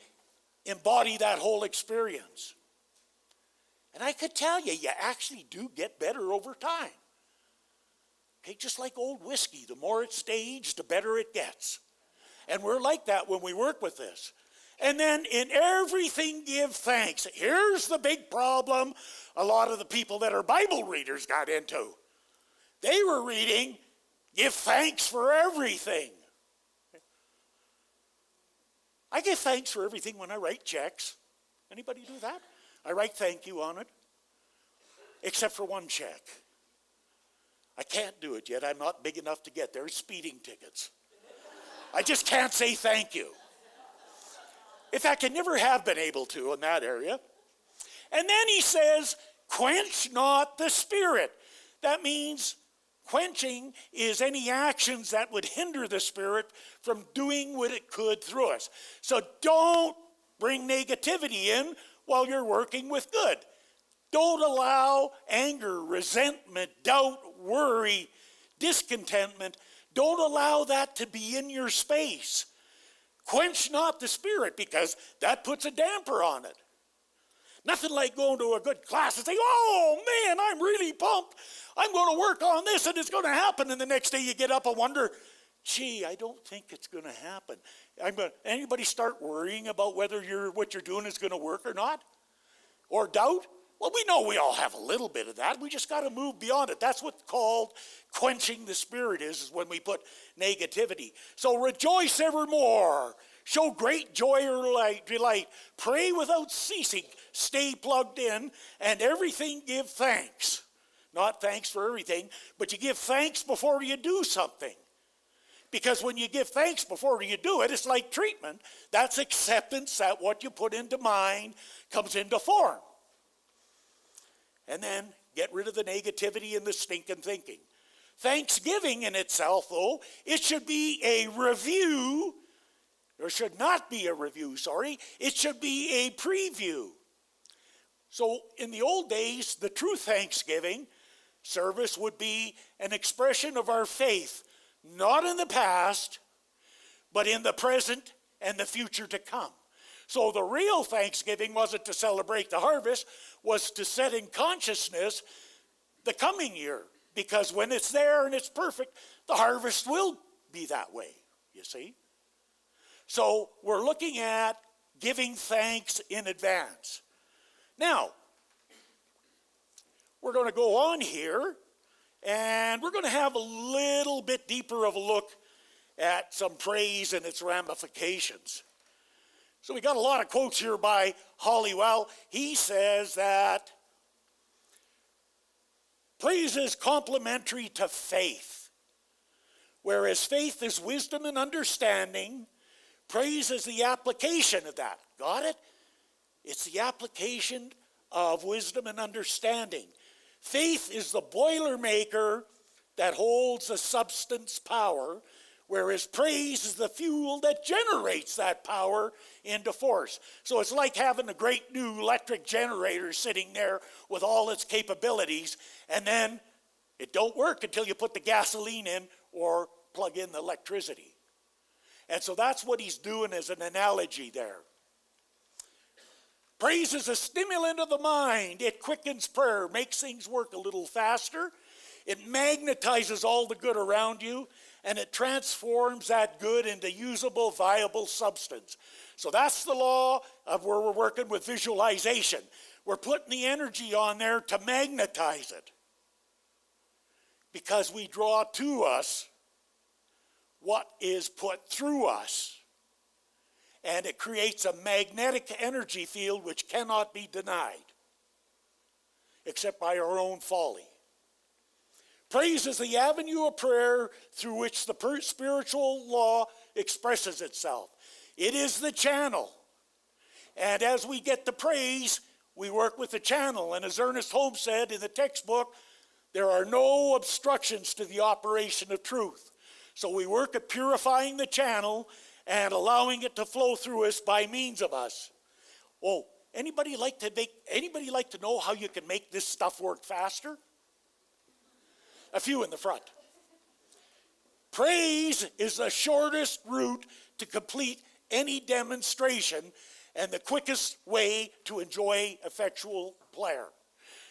embody that whole experience. And I could tell you, you actually do get better over time. Okay, just like old whiskey, the more it's staged, the better it gets. And we're like that when we work with this. And then in everything give thanks. Here's the big problem a lot of the people that are Bible readers got into. They were reading, give thanks for everything. I give thanks for everything when I write checks. Anybody do that? I write thank you on it. Except for one check. I can't do it yet. I'm not big enough to get there. It's speeding tickets. I just can't say thank you. In fact, I never have been able to in that area. And then he says, Quench not the Spirit. That means quenching is any actions that would hinder the Spirit from doing what it could through us. So don't bring negativity in while you're working with good. Don't allow anger, resentment, doubt, worry, discontentment. Don't allow that to be in your space. Quench not the Spirit, because that puts a damper on it. Nothing like going to a good class and saying, oh man, I'm really pumped. I'm going to work on this and it's going to happen. And the next day you get up and wonder, gee, I don't think it's going to happen. Anybody start worrying about whether what you're doing is going to work or not? Or doubt? Well, we know we all have a little bit of that. We just got to move beyond it. That's what's called quenching the Spirit is when we put negativity. So rejoice evermore. Show great joy or delight. Pray without ceasing. Stay plugged in. And everything give thanks. Not thanks for everything, but you give thanks before you do something. Because when you give thanks before you do it, it's like treatment. That's acceptance that what you put into mind comes into form. And then get rid of the negativity and the stinking thinking. Thanksgiving in itself, though, it should be a review. There should not be a review, sorry. It should be a preview. So in the old days, the true Thanksgiving service would be an expression of our faith, not in the past, but in the present and the future to come. So the real Thanksgiving wasn't to celebrate the harvest, was to set in consciousness the coming year. Because when it's there and it's perfect, the harvest will be that way, you see. So we're looking at giving thanks in advance. Now, we're going to go on here, and we're going to have a little bit deeper of a look at some praise and its ramifications. So we got a lot of quotes here by Halliwell. He says that praise is complementary to faith. Whereas faith is wisdom and understanding, praise is the application of that. Got it? It's the application of wisdom and understanding. Faith is the boilermaker that holds the substance power, whereas praise is the fuel that generates that power into force. So it's like having a great new electric generator sitting there with all its capabilities, and then it don't work until you put the gasoline in or plug in the electricity. And so that's what he's doing as an analogy there. Praise is a stimulant of the mind. It quickens prayer, makes things work a little faster. It magnetizes all the good around you, and it transforms that good into usable, viable substance. So that's the law of where we're working with visualization. We're putting the energy on there to magnetize it, because we draw to us what is put through us. And it creates a magnetic energy field which cannot be denied, except by our own folly. Praise is the avenue of prayer through which the spiritual law expresses itself. It is the channel. And as we get the praise, we work with the channel. And as Ernest Holmes said in the textbook, there are no obstructions to the operation of truth. So we work at purifying the channel and allowing it to flow through us by means of us. Oh, anybody like to know how you can make this stuff work faster? A few in the front. Praise is the shortest route to complete any demonstration and the quickest way to enjoy effectual prayer.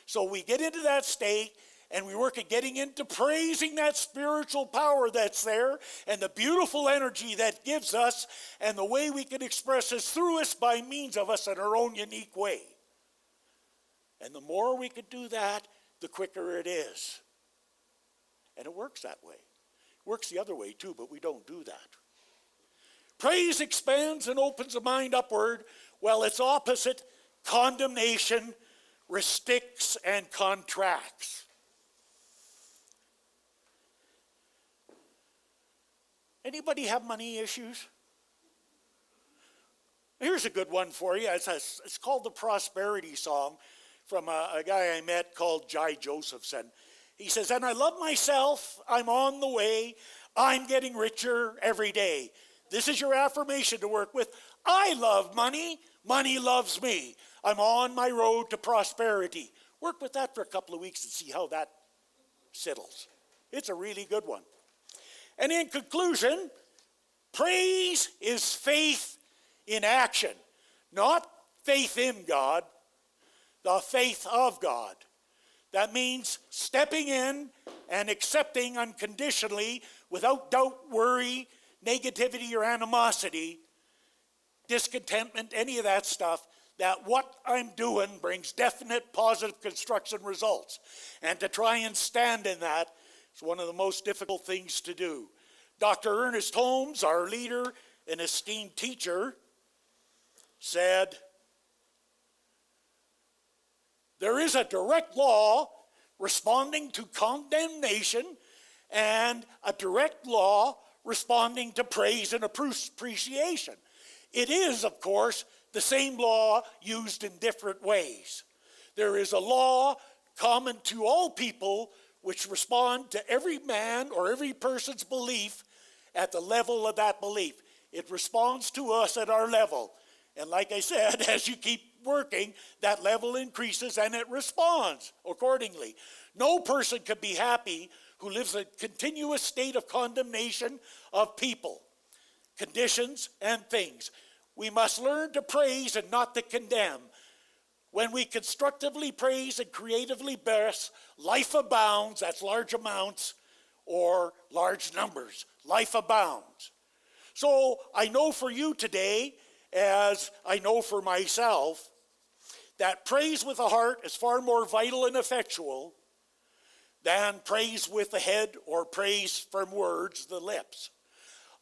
So we get into that state, and we work at getting into praising that spiritual power that's there and the beautiful energy that gives us and the way we can express this through us by means of us in our own unique way. And the more we can do that, the quicker it is. And it works that way. It works the other way too, but we don't do that. Praise expands and opens the mind upward, while its opposite, condemnation, restricts and contracts. Anybody have money issues? Here's a good one for you. It's called the Prosperity Song. from a guy I met called Jai Josephson. He says, and I love myself, I'm on the way, I'm getting richer every day. This is your affirmation to work with. I love money, money loves me. I'm on my road to prosperity. Work with that for a couple of weeks and see how that settles. It's a really good one. And in conclusion, praise is faith in action, not faith in God, the faith of God. That means stepping in and accepting unconditionally, without doubt, worry, negativity, or animosity, discontentment, any of that stuff, that what I'm doing brings definite positive construction results. And to try and stand in that is one of the most difficult things to do. Dr. Ernest Holmes, our leader and esteemed teacher, said, there is a direct law responding to condemnation and a direct law responding to praise and appreciation. It is, of course, the same law used in different ways. There is a law common to all people which respond to every man or every person's belief at the level of that belief. It responds to us at our level. And like I said, as you keep working, that level increases and it responds accordingly. No person can be happy who lives a continuous state of condemnation of people, conditions, and things. We must learn to praise and not to condemn. When we constructively praise and creatively bless, life abounds, that's large amounts or large numbers. Life abounds. So I know for you today, as I know for myself, that praise with the heart is far more vital and effectual than praise with the head or praise from words, the lips.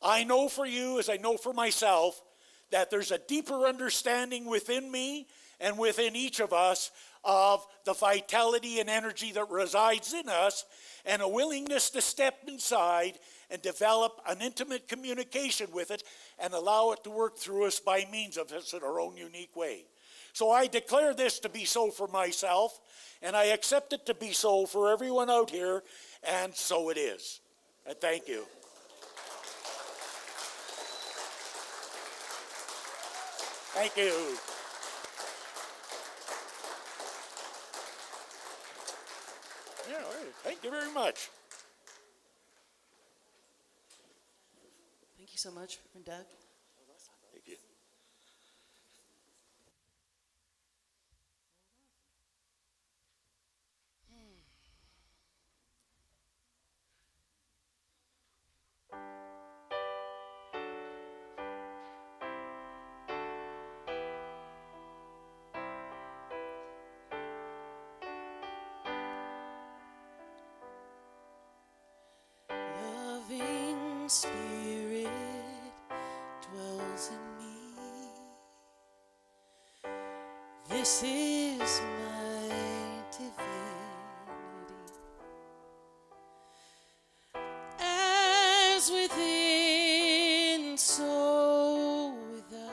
I know for you, as I know for myself, that there's a deeper understanding within me and within each of us of the vitality and energy that resides in us, and a willingness to step inside and develop an intimate communication with it and allow it to work through us by means of us in our own unique way. So I declare this to be so for myself, and I accept it to be so for everyone out here, and so it is. And thank you. Thank you. Yeah, all right. Thank you very much. Thank you so much, Doug. Thank you. Loving Spirit dwells in me. This is my divinity. As within, so without.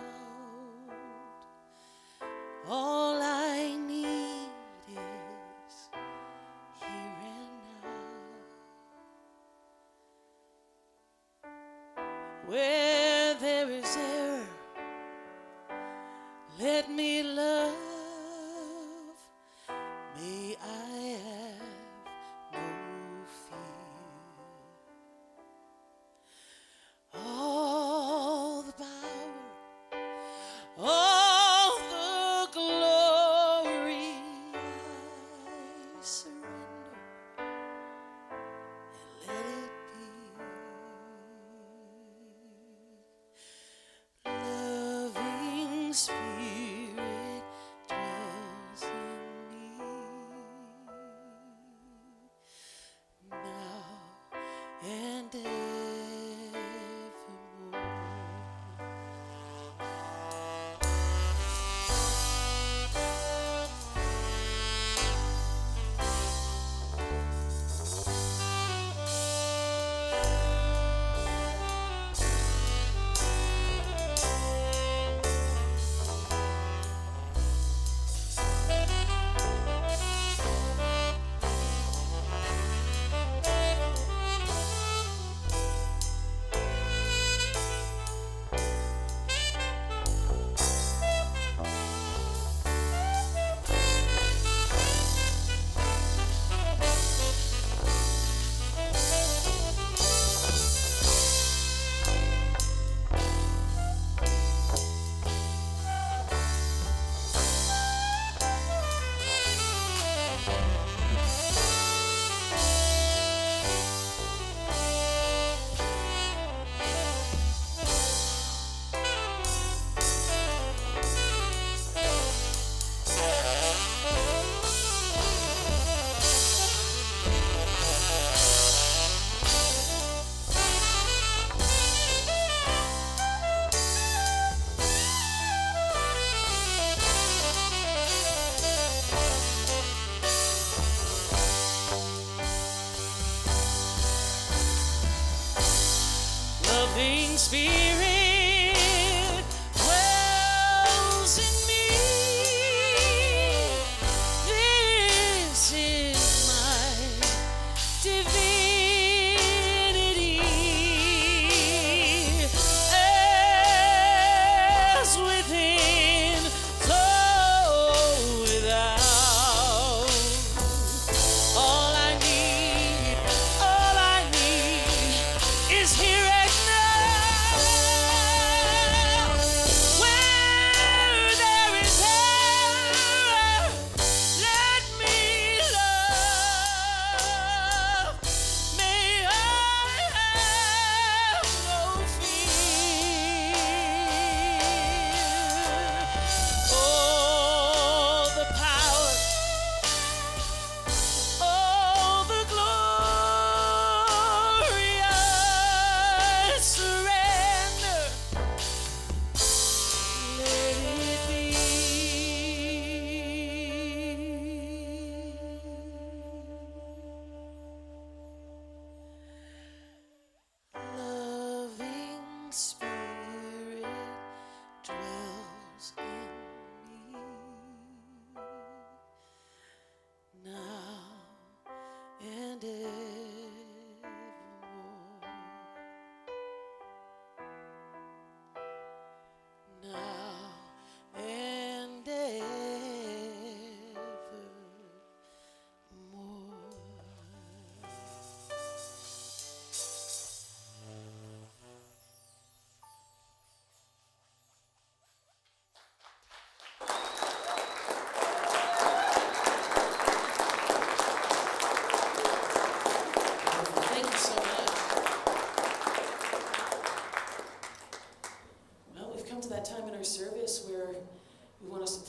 All I need is here and now. Where there is error, let me love. May I have no fear. All the power, all the glory I surrender, and let it be. Loving Spirit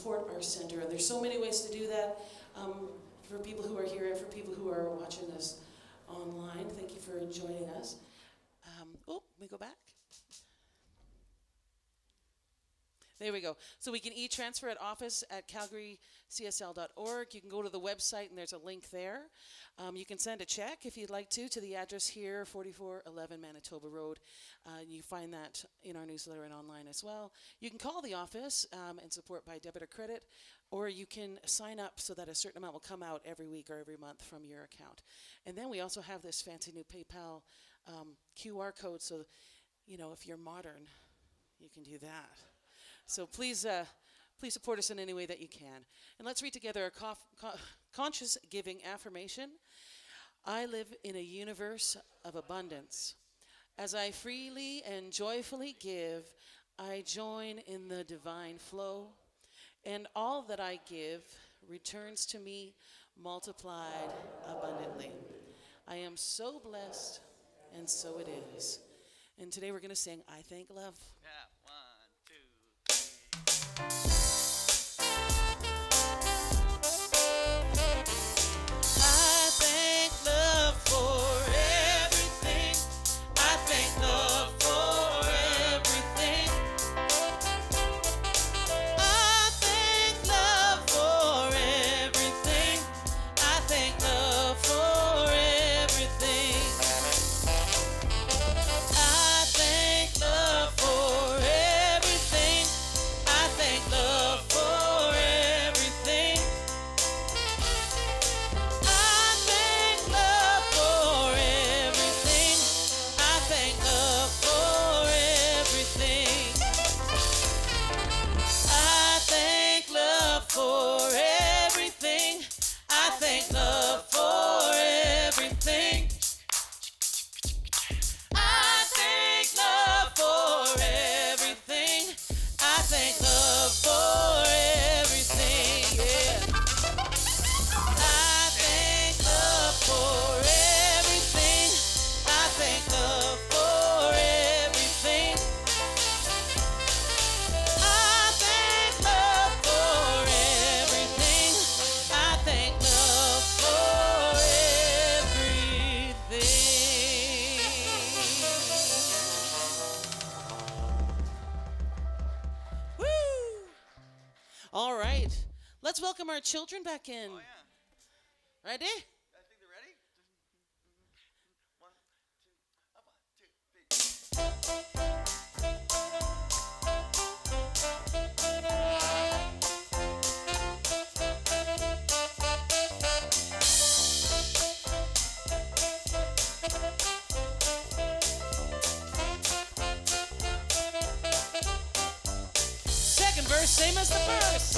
support our center. And there's so many ways to do that. For people who are here and for people who are watching us online, thank you for joining us. Let me go back. There we go. So we can e-transfer at office@calgarycsl.org. You can go to the website and there's a link there. You can send a check if you'd like to the address here, 4411 Manitoba Road. You find that in our newsletter and online as well. You can call the office and support by debit or credit, or you can sign up so that a certain amount will come out every week or every month from your account. And then we also have this fancy new PayPal QR code, so if you're modern, you can do that. So please support us in any way that you can. And let's read together a conscious giving affirmation. I live in a universe of abundance. As I freely and joyfully give, I join in the divine flow, and all that I give returns to me multiplied abundantly. I am so blessed, and so it is. And today we're going to sing I Thank Love. Yeah, 1, 2, 3. I thank love for everything. I thank love for everything. I thank love for everything. I thank love for everything. I thank love for everything. I thank love for everything. I thank love for everything. I thank love for everything. I thank love for everything. I thank love for everything. I thank love for everything. I thank love for everything. Yeah. I thank love for everything. I thank love for everything. I thank love for everything. I thank love for everything. Woo! All right. Let's welcome our children back in. Oh, yeah. Ready? I think they're ready. 1, 2, 1, 2, 3. Second verse, same as the first.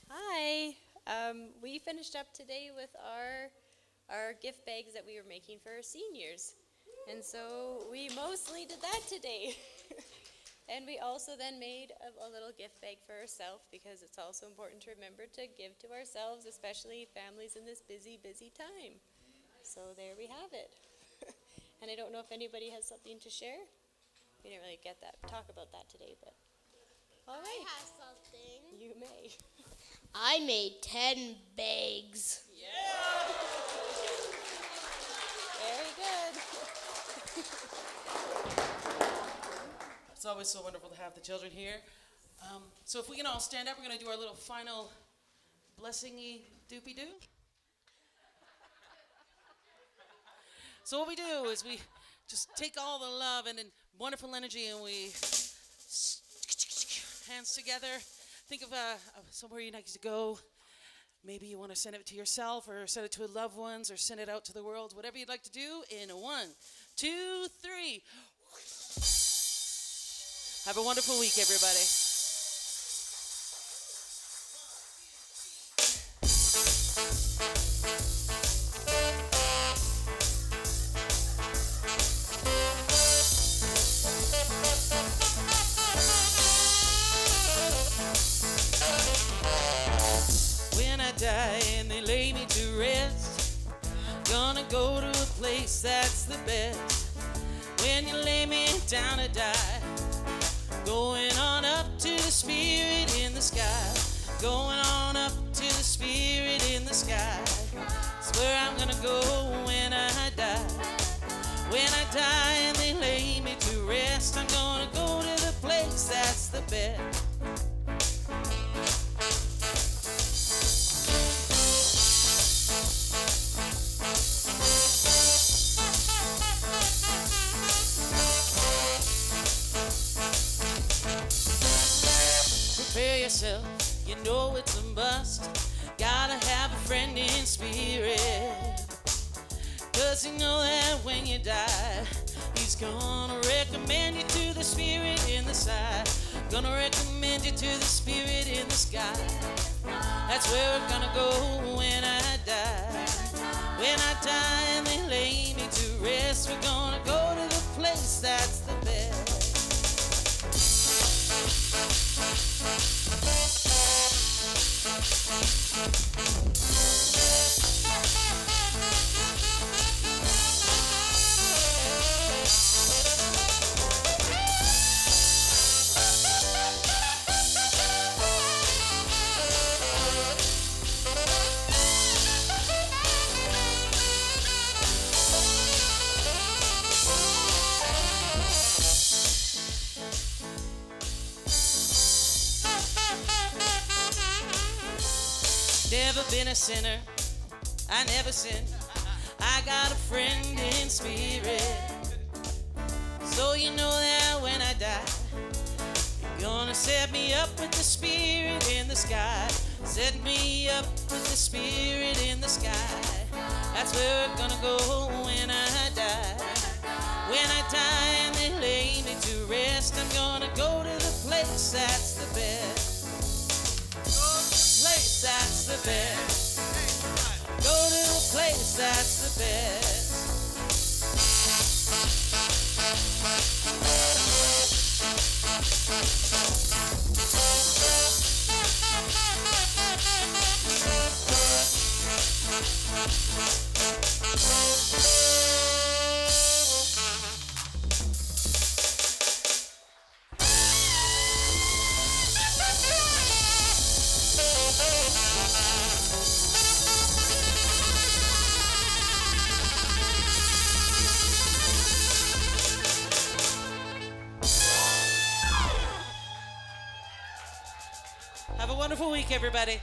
Hi. We finished up today with our gift bags that we were making for our seniors. And so we mostly did that today. And we also then made a little gift bag for ourselves, because it's also important to remember to give to ourselves, especially families in this busy, busy time. So there we have it. And I don't know if anybody has something to share. We didn't really talk about that today, but all right. I have something. You may. I made 10 bags. Very good. It's always so wonderful to have the children here. So if we can all stand up, we're going to do our little final blessing-y doopy-doo. So what we do is we just take all the love and wonderful energy, and we hands together. Think of somewhere you'd like to go. Maybe you want to send it to yourself, or send it to loved ones, or send it out to the world. Whatever you'd like to do. In 1, 2, 3. Have a wonderful week, everybody. best. When you lay me down to die, going on up to the spirit in the sky, going on up to the spirit in the sky. It's where I'm gonna go when I die. When I die and they lay me to rest, I'm gonna go to the place that's the best. Prepare yourself, you know it's a must. Gotta have a friend in spirit, 'cause you know that when you die, he's gonna recommend you to the spirit in the side. Gonna recommend you to the spirit in the sky. That's where we're gonna go when I die. When I die and they lay me to rest, we're gonna go to the place that's the best. Never been a sinner, I never sinned. I got a friend in spirit. So you know that when I die, you're gonna set me up with the spirit in the sky. Set me up with the spirit in the sky. That's where we're gonna go when I die. When I die and they lay me to rest, I'm gonna go to the place that's the best. Place that's the best. Go to the place that's the best. Have a wonderful week, everybody.